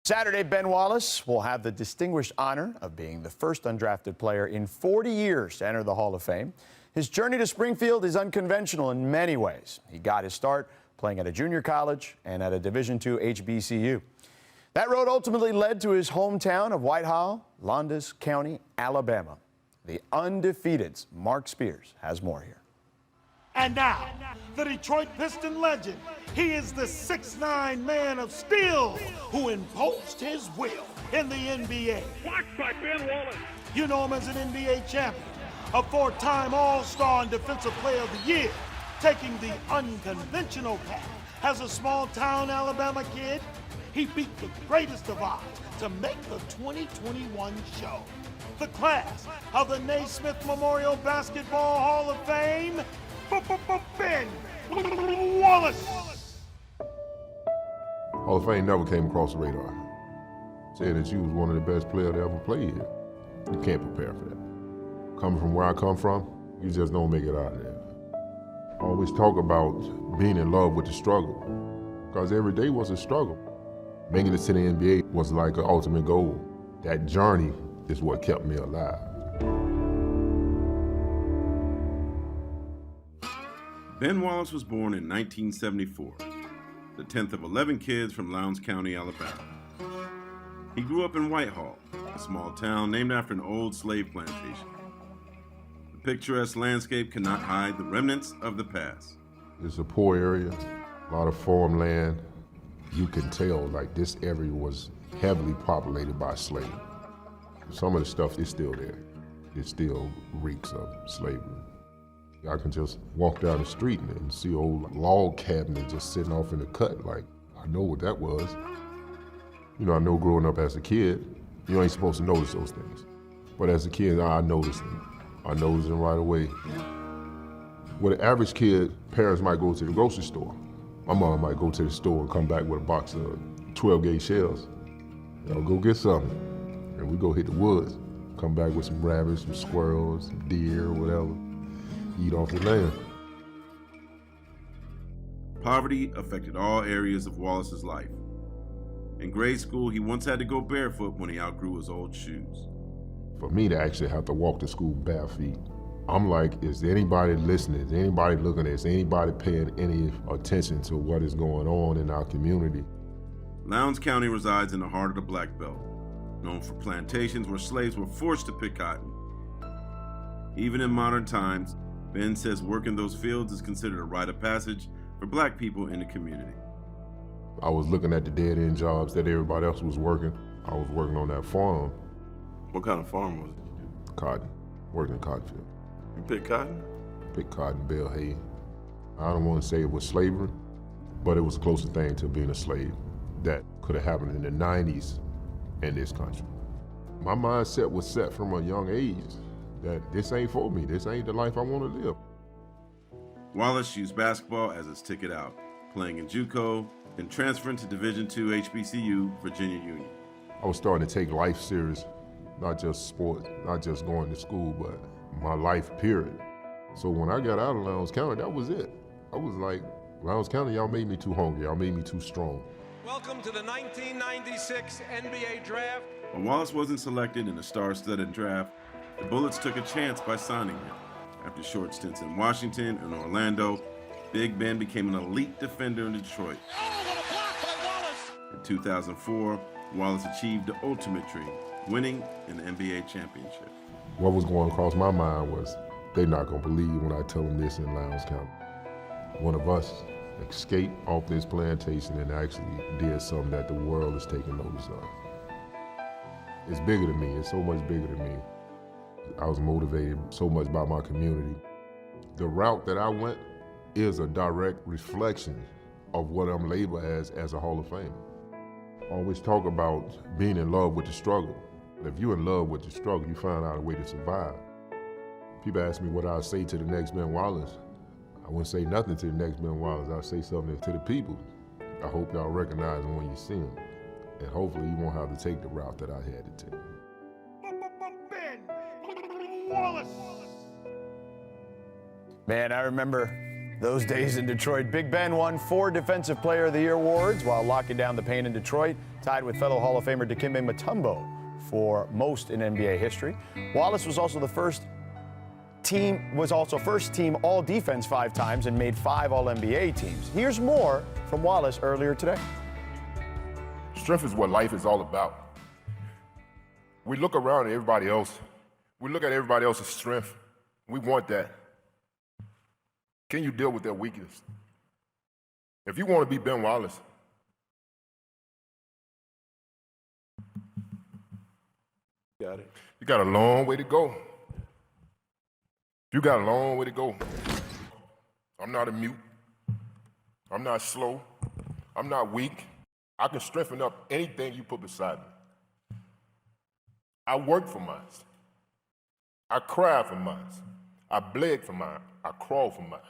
Saturday, Ben Wallace will have the distinguished honor of being the first undrafted player in 40 years to enter the Hall of Fame. His journey to Springfield is unconventional in many ways. He got his start playing at a junior college and at a Division II HBCU. That road ultimately led to his hometown of Whitehall, Lowndes County, Alabama. The undefeated's Mark Spears has more here. And now, the Detroit Piston legend. He is the 6'9" man of steel who imposed his will in the NBA. Blocked by Ben Wallace. You know him as an NBA champion, a four-time All-Star and Defensive Player of the Year, taking the unconventional path. As a small-town Alabama kid, he beat the greatest of odds to make the 2021 show. The class of the Naismith Memorial Basketball Hall of Fame, Ben Wallace. Hall of Fame never came across the radar. Said that you was one of the best players that ever played here. You can't prepare for that. Coming from where I come from, you just don't make it out of there. I always talk about being in love with the struggle, because every day was a struggle. Making it to the NBA was like an ultimate goal. That journey is what kept me alive. Ben Wallace was born in 1974, the 10th of 11 kids from Lowndes County, Alabama. He grew up in Whitehall, a small town named after an old slave plantation. The picturesque landscape cannot hide the remnants of the past. It's a poor area, a lot of farmland. You can tell like this area was heavily populated by slaves. Some of the stuff is still there. It still reeks of slavery. I can just walk down the street and see old log cabinets just sitting off in the cut. Like, I know what that was. You know, I know growing up as a kid, you ain't supposed to notice those things. But as a kid, I noticed them. I noticed them right away. With an average kid, parents might go to the grocery store. My mom might go to the store and come back with a box of 12-gauge shells. You know, go get something. And we go hit the woods. Come back with some rabbits, some squirrels, some deer, whatever. Eat off the land. Poverty affected all areas of Wallace's life. In grade school, he once had to go barefoot when he outgrew his old shoes. For me to actually have to walk to school bare feet, I'm like, is anybody listening? Is anybody looking at this? Is anybody paying any attention to what is going on in our community? Lowndes County resides in the heart of the Black Belt, known for plantations where slaves were forced to pick cotton. Even in modern times, Ben says work in those fields is considered a rite of passage for black people in the community. I was looking at the dead-end jobs that everybody else was working. I was working on that farm. What kind of farm was it? Cotton, working in cotton field. You pick cotton? Pick cotton, bale hay. I don't want to say it was slavery, but it was the closest thing to being a slave that could have happened in the 90s in this country. My mindset was set from a young age that this ain't for me, this ain't the life I want to live. Wallace used basketball as his ticket out, playing in JUCO and transferring to Division II HBCU, Virginia Union. I was starting to take life serious, not just sports, not just going to school, but my life period. So when I got out of Lowndes County, that was it. I was like, Lowndes County, y'all made me too hungry, y'all made me too strong. Welcome to the 1996 NBA Draft. When Wallace wasn't selected in the star-studded draft, the Bullets took a chance by signing him. After short stints in Washington and Orlando, Big Ben became an elite defender in Detroit. Oh, what a block by Wallace! In 2004, Wallace achieved the ultimate dream, winning an NBA championship. What was going across my mind was, they're not gonna believe when I tell them this in Lowndes County. One of us escaped off this plantation and actually did something that the world is taking notice of. It's bigger than me, it's so much bigger than me. I was motivated so much by my community. The route that I went is a direct reflection of what I'm labeled as a Hall of Famer. I always talk about being in love with the struggle. If you're in love with the struggle, you find out a way to survive. People ask me what I'd say to the next Ben Wallace. I wouldn't say nothing to the next Ben Wallace. I'd say something to the people. I hope y'all recognize them when you see them. And hopefully you won't have to take the route that I had to take. Ben Wallace. Man, I remember Those days in Detroit, Big Ben won 4 Defensive Player of the Year awards while locking down the paint in Detroit, tied with fellow Hall of Famer Dikembe Mutombo for most in NBA history. Wallace was also first team all defense 5 times and made 5 All-NBA teams. Here's more from Wallace earlier today. Strength is what life is all about. We look around at everybody else. We look at everybody else's strength. We want that. Can you deal with their weakness? If you want to be Ben Wallace, you got a long way to go. You got a long way to go. I'm not a mute. I'm not slow. I'm not weak. I can strengthen up anything you put beside me. I work for mine. I cry for mine. I bled for mine. I crawl for mine.